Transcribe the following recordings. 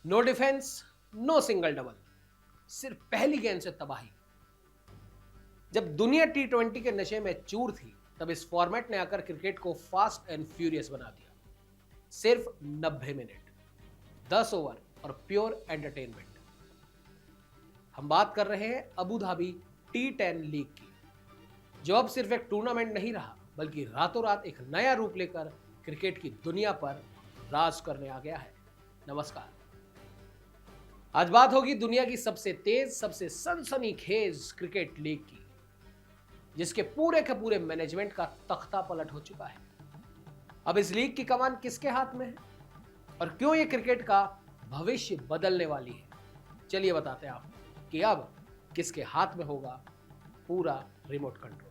No defence, no single double, सिर्फ पहली गेंद से तबाही। जब दुनिया टी20 के नशे में चूर थी, तब इस फॉर्मेट ने आकर क्रिकेट को फास्ट एंड फ्यूरियस बना दिया। सिर्फ 90 मिनट, 10 ओवर और प्योर एंटरटेनमेंट। हम बात कर रहे हैं अबू धाबी टी10 लीग की, जो अब सिर्फ एक टूर्नामेंट नहीं रहा, बल्कि रातों रात एक नया रूप लेकर क्रिकेट की दुनिया पर राज करने आ गया है। नमस्कार। आज बात होगी दुनिया की सबसे तेज, सबसे सनसनीखेज क्रिकेट लीग की, जिसके पूरे के पूरे मैनेजमेंट का तख्ता पलट हो चुका है। अब इस लीग की कमान किसके हाथ में है और क्यों ये क्रिकेट का भविष्य बदलने वाली है, चलिए बताते हैं आपको कि अब किसके हाथ में होगा पूरा रिमोट कंट्रोल।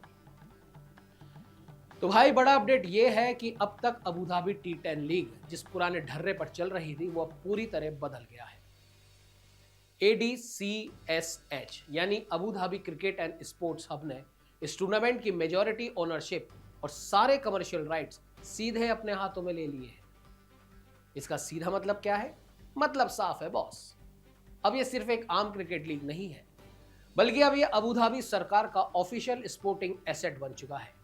तो भाई बड़ा अपडेट ये है कि अब तक अबू धाबी टी10 लीग जिस पुराने ढर्रे पर चल रही थी, वो अब पूरी तरह बदल गया है। ADCSH यानी Abu Dhabi cricket and sports hub ने इस टूर्नामेंट की मेजॉरिटी ओनरशिप और सारे कमर्शियल राइट्स सीधे अपने हाथों में ले लिए हैं। इसका सीधा मतलब क्या है? मतलब साफ है बॉस, अब ये सिर्फ एक आम क्रिकेट लीग नहीं है, बल्कि अब ये अबू धाबी सरकार का ऑफिशियल स्पोर्टिंग एसेट बन चुका है।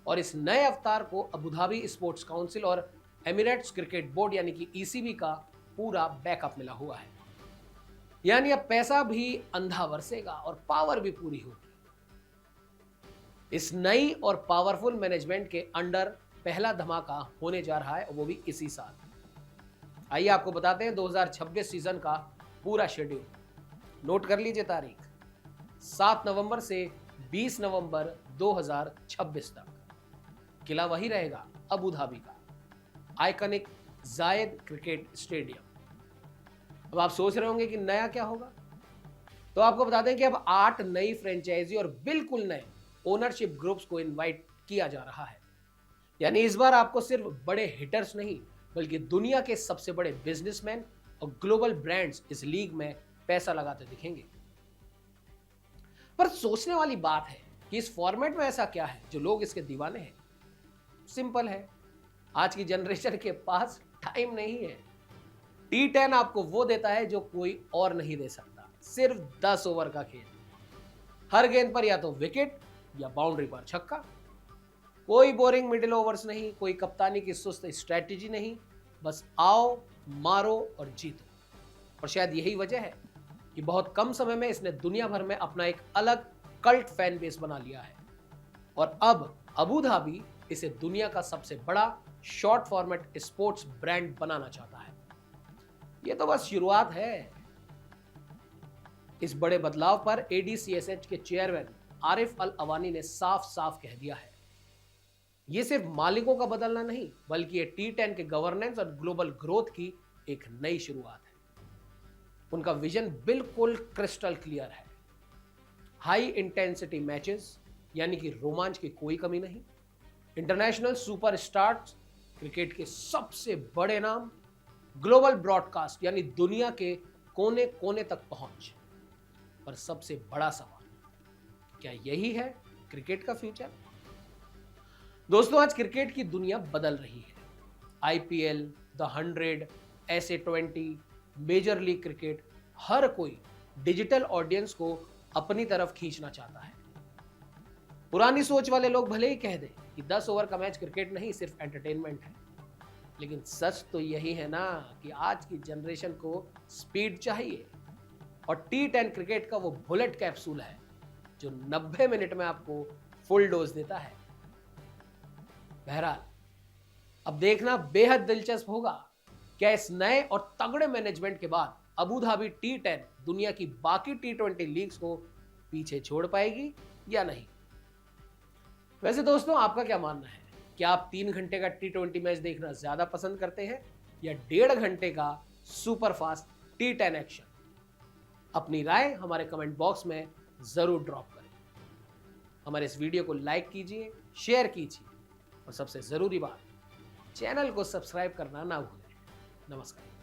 और इस नए अवतार को अबू धाबी स्पोर्ट्स काउंसिल और एमिरेट्स क्रिकेट बोर्ड यानी कि ECB का पूरा बैकअप मिला हुआ है। यानी अब पैसा भी अंधा बरसेगा और पावर भी पूरी होगी। इस नई और पावरफुल मैनेजमेंट के अंडर पहला धमाका होने जा रहा है, और वो भी इसी साल। आइए आपको बताते हैं 2026 सीजन का पूरा शेड्यूल। नोट कर लीजिए तारीख, 7 नवंबर से 20 नवंबर 2026 तक। किला वही रहेगा, अबू धाबी का आइकॉनिक जायद क्रिकेट स्टेडियम। अब आप सोच रहे होंगे कि नया क्या होगा, तो आपको बता दें कि अब 8 नई फ्रेंचाइजी और बिल्कुल नए ओनरशिप ग्रुप्स को इनवाइट किया जा रहा है। यानी इस बार आपको सिर्फ बड़े हिटर्स नहीं, बल्कि दुनिया के सबसे बड़े बिजनेसमैन और ग्लोबल ब्रांड्स इस लीग में पैसा लगाते दिखेंगे। पर सोचने वाली बात है कि इस फॉर्मेट में ऐसा क्या है जो लोग इसके दीवाने हैं। सिंपल है, आज की जनरेशन के पास टाइम नहीं है। टी10 आपको वो देता है जो कोई और नहीं दे सकता, सिर्फ 10 ओवर का खेल। हर गेंद पर या तो विकेट या बाउंड्री पर छक्का। कोई बोरिंग मिडिल ओवर्स नहीं, कोई कप्तानी की सुस्त स्ट्रेटेजी नहीं, बस आओ, मारो और जीतो। और शायद यही वजह है कि बहुत कम समय में इसने दुनिया भर में अपना एक अलग कल्ट फैन बेस बना लिया है। और अब अबू धाबी इसे दुनिया का सबसे बड़ा शॉर्ट फॉर्मेट स्पोर्ट्स ब्रांड बनाना चाहता है। यह तो बस शुरुआत है। इस बड़े बदलाव पर ADCSH के चेयरमैन आरिफ अल अवानी ने साफ साफ कह दिया है, यह सिर्फ मालिकों का बदलना नहीं, बल्कि ये टी10 के गवर्नेंस और ग्लोबल ग्रोथ की एक नई शुरुआत है। उनका विजन बिल्कुल क्रिस्टल क्लियर है। हाई इंटेंसिटी मैचेस यानी कि रोमांच की कोई कमी नहीं, इंटरनेशनल सुपरस्टार्स, क्रिकेट के सबसे बड़े नाम, ग्लोबल ब्रॉडकास्ट यानी दुनिया के कोने कोने तक पहुंच। पर सबसे बड़ा सवाल, क्या यही है क्रिकेट का फ्यूचर? दोस्तों, आज क्रिकेट की दुनिया बदल रही है। IPL, the 100, SA20, major league cricket, हर कोई डिजिटल ऑडियंस को अपनी तरफ खींचना चाहता है। पुरानी सोच वाले लोग भले ही कह दें कि 10 ओवर का मैच क्रिकेट नहीं, सिर्फ एंटरटेनमेंट है, लेकिन सच तो यही है ना कि आज की जनरेशन को स्पीड चाहिए। और टी10 क्रिकेट का वो बुलेट कैप्सूल है जो 90 मिनट में आपको फुल डोज देता है। बहरहाल, अब देखना बेहद दिलचस्प होगा, क्या इस नए और तगड़े मैनेजमेंट के बाद अबू धाबी टी10 दुनिया की बाकी टी20 लीग्स को पीछे छोड़ पाएगी या नहीं। वैसे दोस्तों, आपका क्या मानना है? क्या आप 3 घंटे का टी20 मैच देखना ज्यादा पसंद करते हैं या 1.5 घंटे का सुपर फास्ट टी10 एक्शन? अपनी राय हमारे कमेंट बॉक्स में जरूर ड्रॉप करें। हमारे इस वीडियो को लाइक कीजिए, शेयर कीजिए और सबसे जरूरी बात, चैनल को सब्सक्राइब करना ना भूलें। नमस्कार।